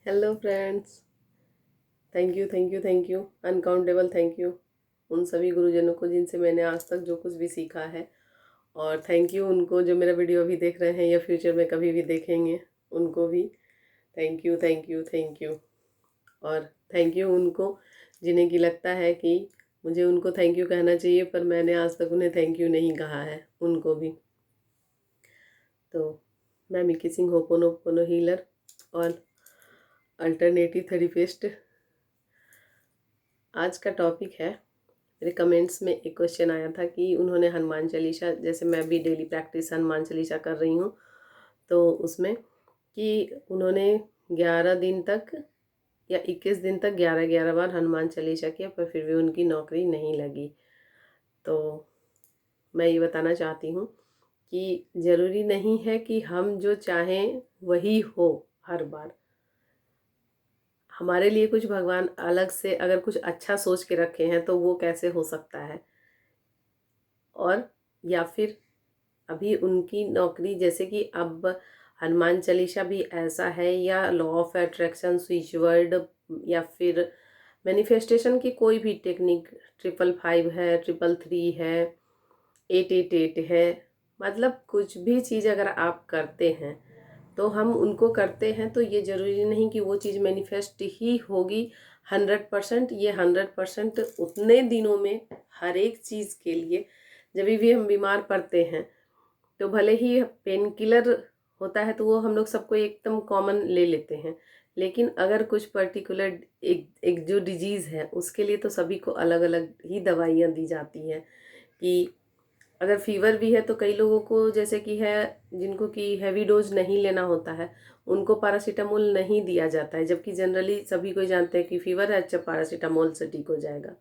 Hello friends. Thank you thank you thank you uncountable thank you उन सभी गुरुजनों को जिनसे मैंने आज तक जो कुछ भी सीखा है। और थैंक यू उनको जो मेरा वीडियो अभी देख रहे हैं या फ्यूचर में कभी भी देखेंगे, उनको भी thank you thank you thank you. और थैंक यू उनको जिन्हें कि लगता है कि मुझे उनको थैंक यू कहना चाहिए, पर मैंने आज तक उन्हें थैंक यू नहीं कहा है, उनको भी। तो मैं मिक्की सिंह, होपोनोपोनो हीलर और अल्टरनेटिव थेरेपिस्ट। आज का टॉपिक है, मेरे कमेंट्स में एक क्वेश्चन आया था कि उन्होंने हनुमान चालीसा, जैसे मैं भी डेली प्रैक्टिस हनुमान चालीसा कर रही हूँ, तो उसमें कि उन्होंने 11 दिन तक या 21 दिन तक 11 बार हनुमान चालीसा किया, पर फिर भी उनकी नौकरी नहीं लगी। तो मैं ये बताना चाहती हूँ कि ज़रूरी नहीं है कि हम जो चाहें वही हो हर बार। हमारे लिए कुछ भगवान अलग से अगर कुछ अच्छा सोच के रखे हैं तो वो कैसे हो सकता है। और या फिर अभी उनकी नौकरी, जैसे कि अब हनुमान चालीसा भी ऐसा है, या law of attraction, switch word, या फिर मैनिफेस्टेशन की कोई भी टेक्निक, 555 है, 333 है, 888 है, मतलब कुछ भी चीज़ अगर आप करते हैं तो हम उनको करते हैं, तो ये ज़रूरी नहीं कि वो चीज़ मैनिफेस्ट ही होगी 100%। ये 100% उतने दिनों में हर एक चीज़ के लिए, जब भी हम बीमार पड़ते हैं तो भले ही पेन किलर होता है तो वो हम लोग सबको एकदम कॉमन ले लेते हैं, लेकिन अगर कुछ पर्टिकुलर एक एक जो डिजीज़ है उसके लिए तो सभी को अलग अलग ही दवाइयाँ दी जाती हैं। कि अगर फीवर भी है तो कई लोगों को, जैसे कि है जिनको कि हैवी डोज नहीं लेना होता है, उनको पैरासीटामोल नहीं दिया जाता है, जबकि जनरली सभी को जानते हैं कि फीवर है, अच्छा पैरासीटामोल से ठीक हो जाएगा।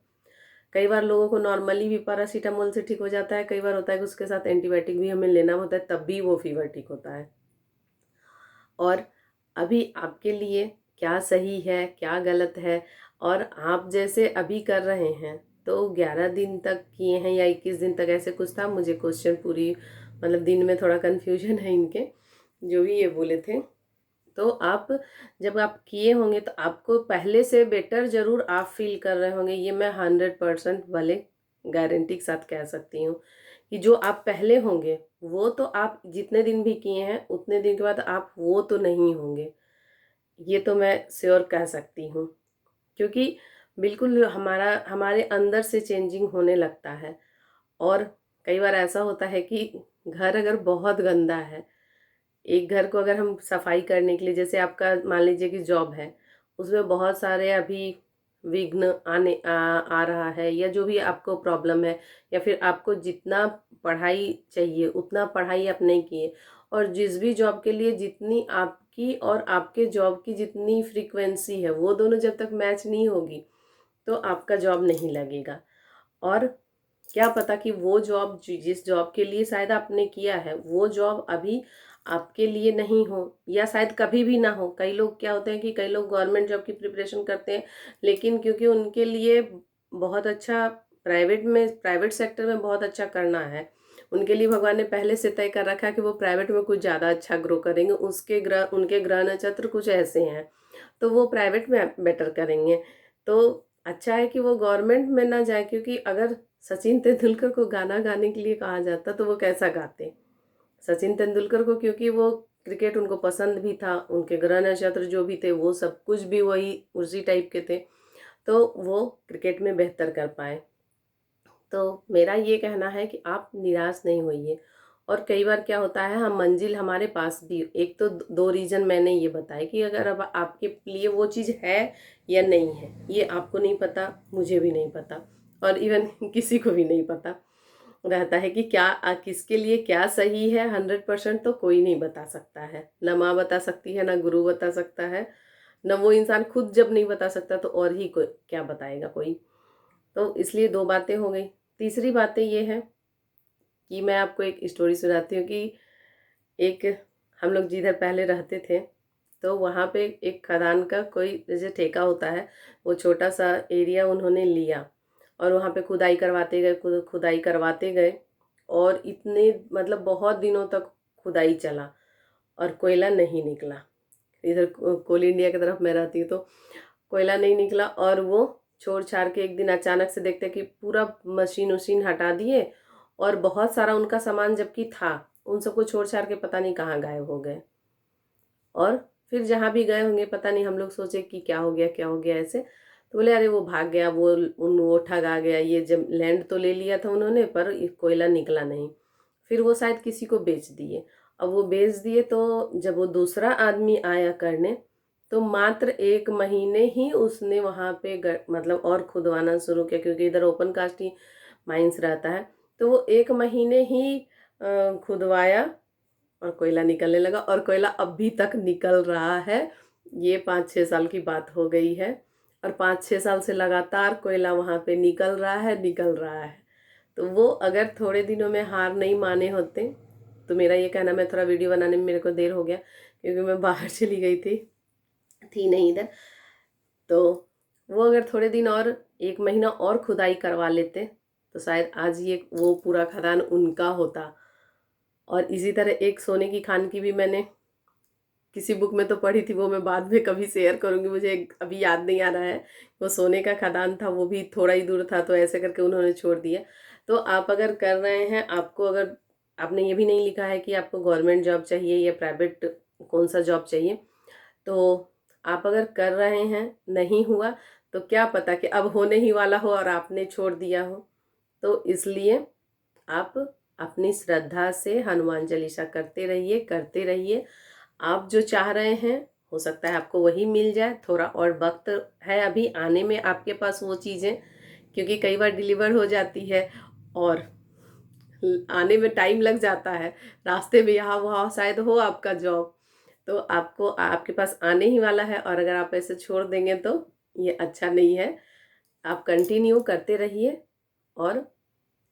कई बार लोगों को नॉर्मली भी पैरासीटामोल से ठीक हो जाता है, कई बार होता है कि उसके साथ एंटीबायोटिक भी हमें लेना होता है, तब भी वो फीवर ठीक होता है। और अभी आपके लिए क्या सही है क्या गलत है, और आप जैसे अभी कर रहे हैं तो 11 दिन तक किए हैं या 21 दिन तक, ऐसे कुछ था। मुझे क्वेश्चन पूरी मतलब दिन में थोड़ा कन्फ्यूजन है इनके, जो भी ये बोले थे। तो आप जब आप किए होंगे तो आपको पहले से बेटर ज़रूर आप फील कर रहे होंगे, ये मैं 100% वाले गारंटी के साथ कह सकती हूँ कि जो आप पहले होंगे वो तो आप जितने दिन भी किए हैं उतने दिन के बाद आप वो तो नहीं होंगे, ये तो मैं श्योर कह सकती हूँ। क्योंकि बिल्कुल हमारे अंदर से चेंजिंग होने लगता है। और कई बार ऐसा होता है कि घर अगर बहुत गंदा है, एक घर को अगर हम सफाई करने के लिए, जैसे आपका मान लीजिए कि जॉब है, उसमें बहुत सारे अभी विघ्न आ रहा है, या जो भी आपको प्रॉब्लम है, या फिर आपको जितना पढ़ाई चाहिए उतना पढ़ाई आप नहीं किए, और जिस भी जॉब के लिए जितनी आपकी और आपके जॉब की जितनी फ्रीक्वेंसी है वो दोनों जब तक मैच नहीं होगी तो आपका जॉब नहीं लगेगा। और क्या पता कि वो जॉब जिस जॉब के लिए शायद आपने किया है वो जॉब अभी आपके लिए नहीं हो, या शायद कभी भी ना हो। कई लोग क्या होते हैं कि कई लोग गवर्नमेंट जॉब की प्रिपरेशन करते हैं, लेकिन क्योंकि उनके लिए बहुत अच्छा प्राइवेट सेक्टर में बहुत अच्छा करना है, उनके लिए भगवान ने पहले से तय कर रखा है कि वो प्राइवेट में कुछ ज़्यादा अच्छा ग्रो करेंगे, उनके ग्रह नक्षत्र कुछ ऐसे हैं, तो वो प्राइवेट में बेटर करेंगे। तो अच्छा है कि वो गवर्नमेंट में ना जाए, क्योंकि अगर सचिन तेंदुलकर को गाना गाने के लिए कहा जाता तो वो कैसा गाते। सचिन तेंदुलकर को, क्योंकि वो क्रिकेट उनको पसंद भी था, उनके ग्रह नक्षत्र जो भी थे वो सब कुछ भी वही उसी टाइप के थे, तो वो क्रिकेट में बेहतर कर पाए। तो मेरा ये कहना है कि आप निराश नहीं होइए। और कई बार क्या होता है, हम मंजिल हमारे पास भी, एक तो दो रीज़न मैंने ये बताए कि अगर अब आपके लिए वो चीज़ है या नहीं है, ये आपको नहीं पता, मुझे भी नहीं पता, और इवन किसी को भी नहीं पता रहता है कि क्या किसके लिए क्या सही है। 100% तो कोई नहीं बता सकता है, ना माँ बता सकती है, ना गुरु बता सकता है, न वो इंसान खुद जब नहीं बता सकता तो और ही कोई क्या बताएगा कोई। तो इसलिए दो बातें हो गई। तीसरी बातें ये है कि मैं आपको एक स्टोरी सुनाती हूँ कि एक हम लोग जिधर पहले रहते थे तो वहाँ पे एक खदान का कोई जैसे ठेका होता है, वो छोटा सा एरिया उन्होंने लिया, और वहाँ पे खुदाई करवाते गए, खुदाई करवाते गए, और इतने मतलब बहुत दिनों तक खुदाई चला और कोयला नहीं निकला। इधर कोल इंडिया की तरफ मैं रहती हूँ, तो कोयला नहीं निकला और वो छोड़ छाड़ के एक दिन अचानक से देखते कि पूरा मशीन उशीन हटा दिए और बहुत सारा उनका सामान जबकि था उन सबको छोड़ छाड़ के पता नहीं कहाँ गायब हो गए। और फिर जहाँ भी गए होंगे पता नहीं, हम लोग सोचे कि क्या हो गया क्या हो गया ऐसे, तो बोले अरे वो भाग गया, वो ठग आ गया, ये जब लैंड तो ले लिया था उन्होंने पर कोयला निकला नहीं। फिर वो शायद किसी को बेच दिए। अब वो बेच दिए तो जब वो दूसरा आदमी आया करने तो मात्र 1 महीने ही उसने वहाँ पे मतलब और खुदवाना शुरू किया, क्योंकि इधर ओपन कास्ट ही माइंस रहता है। तो वो 1 महीने ही खुदवाया और कोयला निकलने लगा, और कोयला अभी तक निकल रहा है। ये 5-6 साल की बात हो गई है और 5-6 साल से लगातार कोयला वहाँ पे निकल रहा है, निकल रहा है। तो वो अगर थोड़े दिनों में हार नहीं माने होते तो मेरा ये कहना, मैं थोड़ा वीडियो बनाने में मेरे को देर हो गया क्योंकि मैं बाहर चली गई थी नहीं इधर। तो वो अगर थोड़े दिन और 1 महीना और खुदाई करवा लेते तो शायद आज ये वो पूरा खदान उनका होता। और इसी तरह एक सोने की खान की भी मैंने किसी बुक में तो पढ़ी थी, वो मैं बाद में कभी शेयर करूंगी, मुझे अभी याद नहीं आ रहा है। वो सोने का खदान था, वो भी थोड़ा ही दूर था, तो ऐसे करके उन्होंने छोड़ दिया। तो आप अगर कर रहे हैं, आपको अगर आपने ये भी नहीं लिखा है कि आपको गवर्नमेंट जॉब चाहिए या प्राइवेट कौन सा जॉब चाहिए, तो आप अगर कर रहे हैं नहीं हुआ तो क्या पता कि अब होने ही वाला हो और आपने छोड़ दिया हो। तो इसलिए आप अपनी श्रद्धा से हनुमान चालीसा करते रहिए, करते रहिए। आप जो चाह रहे हैं हो सकता है आपको वही मिल जाए। थोड़ा और वक्त है अभी आने में आपके पास वो चीज़ें, क्योंकि कई बार डिलीवर हो जाती है और आने में टाइम लग जाता है, रास्ते में यहाँ वहाँ शायद हो आपका जॉब, तो आपको आपके पास आने ही वाला है। और अगर आप ऐसे छोड़ देंगे तो ये अच्छा नहीं है। आप कंटिन्यू करते रहिए, और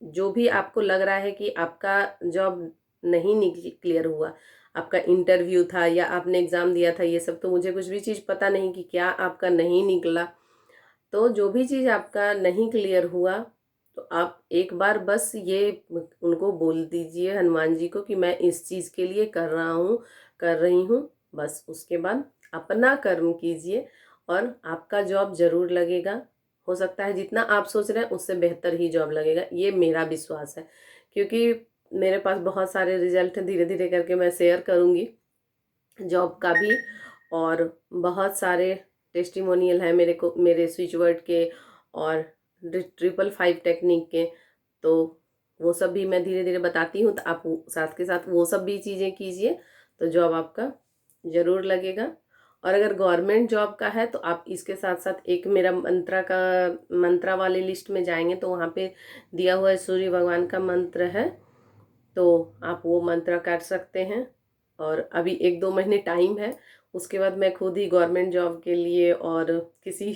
जो भी आपको लग रहा है कि आपका जॉब नहीं क्लियर हुआ, आपका इंटरव्यू था या आपने एग्ज़ाम दिया था, ये सब तो मुझे कुछ भी चीज़ पता नहीं कि क्या आपका नहीं निकला। तो जो भी चीज़ आपका नहीं क्लियर हुआ तो आप एक बार बस ये उनको बोल दीजिए हनुमान जी को कि मैं इस चीज़ के लिए कर रहा हूँ, कर रही हूँ। बस उसके बाद अपना कर्म कीजिए और आपका जॉब ज़रूर लगेगा। हो सकता है जितना आप सोच रहे हैं उससे बेहतर ही जॉब लगेगा, ये मेरा विश्वास है। क्योंकि मेरे पास बहुत सारे रिजल्ट हैं, धीरे धीरे करके मैं शेयर करूँगी जॉब का भी। और बहुत सारे टेस्टिमोनियल हैं मेरे को, मेरे स्विच वर्ड के और 555 टेक्निक के। तो वो सब भी मैं धीरे धीरे बताती हूँ, तो आप साथ के साथ वो सब भी चीज़ें कीजिए तो जॉब आपका ज़रूर लगेगा। और अगर गवर्नमेंट जॉब का है तो आप इसके साथ साथ एक मेरा मंत्रा वाले लिस्ट में जाएंगे तो वहाँ पे दिया हुआ है सूर्य भगवान का मंत्र है, तो आप वो मंत्र कर सकते हैं। और अभी 1-2 महीने टाइम है, उसके बाद मैं खुद ही गवर्नमेंट जॉब के लिए और किसी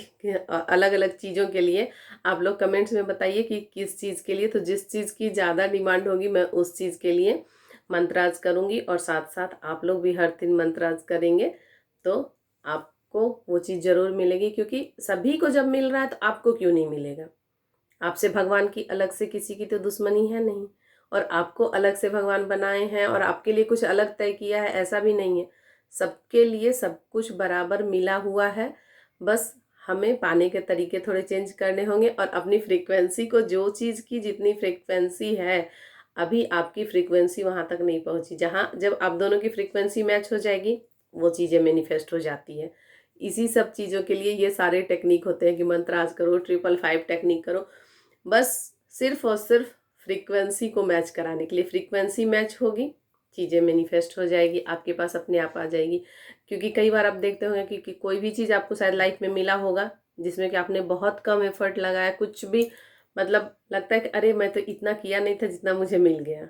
अलग अलग चीज़ों के लिए, आप लोग कमेंट्स में बताइए कि किस चीज़ के लिए, तो जिस चीज़ की ज़्यादा डिमांड होगी मैं उस चीज़ के लिए मंत्राज करूँगी। और साथ साथ आप लोग भी हर दिन मंत्राज करेंगे तो आपको वो चीज़ ज़रूर मिलेगी, क्योंकि सभी को जब मिल रहा है तो आपको क्यों नहीं मिलेगा। आपसे भगवान की अलग से किसी की तो दुश्मनी है नहीं, और आपको अलग से भगवान बनाए हैं और आपके लिए कुछ अलग तय किया है ऐसा भी नहीं है। सबके लिए सब कुछ बराबर मिला हुआ है, बस हमें पाने के तरीके थोड़े चेंज करने होंगे और अपनी फ्रीक्वेंसी को, जो चीज़ की जितनी फ्रीक्वेंसी है अभी आपकी फ्रीक्वेंसी वहाँ तक नहीं पहुँची, जहाँ जब आप दोनों की फ्रीक्वेंसी मैच हो जाएगी वो चीज़ें मैनिफेस्ट हो जाती है। इसी सब चीज़ों के लिए ये सारे टेक्निक होते हैं कि मंत्राज करो, 555 टेक्निक करो, बस सिर्फ और सिर्फ फ्रीक्वेंसी को मैच कराने के लिए। फ्रीक्वेंसी मैच होगी, चीज़ें मैनिफेस्ट हो जाएगी, आपके पास अपने आप आ जाएगी। क्योंकि कई बार आप देखते होंगे कि कोई भी चीज़ आपको शायद लाइफ में मिला होगा जिसमें कि आपने बहुत कम एफर्ट लगाया, कुछ भी मतलब लगता है कि अरे मैं तो इतना किया नहीं था जितना मुझे मिल गया।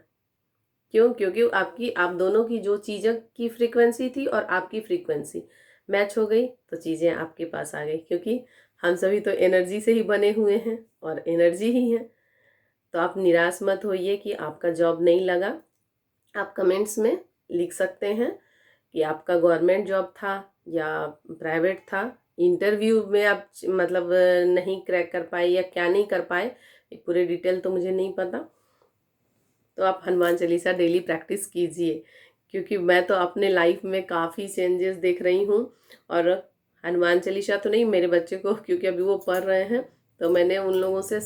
क्यों? क्योंकि आपकी, आप दोनों की जो चीज़ों की फ्रीक्वेंसी थी और आपकी फ्रीक्वेंसी मैच हो गई तो चीज़ें आपके पास आ गई। क्योंकि हम सभी तो एनर्जी से ही बने हुए हैं और एनर्जी ही हैं। तो आप निराश मत होइए कि आपका जॉब नहीं लगा। आप कमेंट्स में लिख सकते हैं कि आपका गवर्नमेंट जॉब था या प्राइवेट था। इंटरव्यू में आप मतलब नहीं क्रैक कर पाए या क्या नहीं कर पाए, पूरे डिटेल तो मुझे नहीं पता। तो आप हनुमान चालीसा डेली प्रैक्टिस कीजिए, क्योंकि मैं तो अपने लाइफ में काफ़ी चेंजेस देख रही हूँ। और हनुमान चालीसा तो नहीं, मेरे बच्चे को, क्योंकि अभी वो पढ़ रहे हैं, तो मैंने उन लोगों से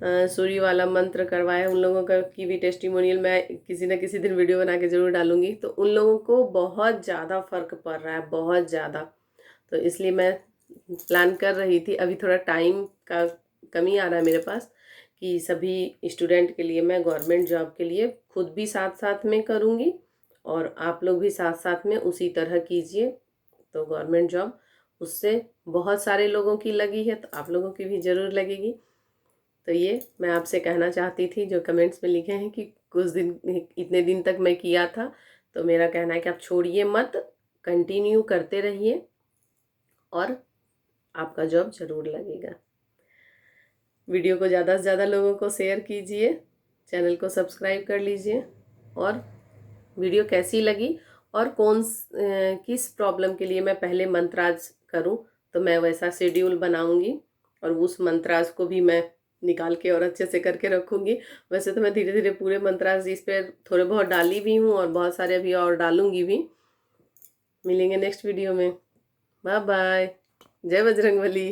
सूर्य वाला मंत्र करवाया। उन लोगों का की भी टेस्टिमोनियल मैं किसी न किसी दिन वीडियो बना के ज़रूर डालूंगी। तो उन लोगों को बहुत ज़्यादा फ़र्क पड़ रहा है, बहुत ज़्यादा। तो इसलिए मैं प्लान कर रही थी, अभी थोड़ा टाइम का कमी आ रहा है मेरे पास, कि सभी स्टूडेंट के लिए मैं गवर्नमेंट जॉब के लिए खुद भी साथ साथ में करूँगी और आप लोग भी साथ साथ में उसी तरह कीजिए। तो गवर्नमेंट जॉब उससे बहुत सारे लोगों की लगी है, तो आप लोगों की भी ज़रूर लगेगी। तो ये मैं आपसे कहना चाहती थी, जो कमेंट्स में लिखे हैं कि कुछ दिन, इतने दिन तक मैं किया था, तो मेरा कहना है कि आप छोड़िए मत, कंटिन्यू करते रहिए और आपका जॉब ज़रूर लगेगा। वीडियो को ज़्यादा से ज़्यादा लोगों को शेयर कीजिए, चैनल को सब्सक्राइब कर लीजिए। और वीडियो कैसी लगी और किस प्रॉब्लम के लिए मैं पहले मंत्राज करूं, तो मैं वैसा शेड्यूल बनाऊंगी और उस मंत्राज को भी मैं निकाल के और अच्छे से करके रखूंगी। वैसे तो मैं धीरे धीरे पूरे मंत्राज इस पे थोड़े बहुत डाली भी हूँ और बहुत सारे अभी और डालूंगी भी। मिलेंगे नेक्स्ट वीडियो में। Bye bye. जय बजरंगबली।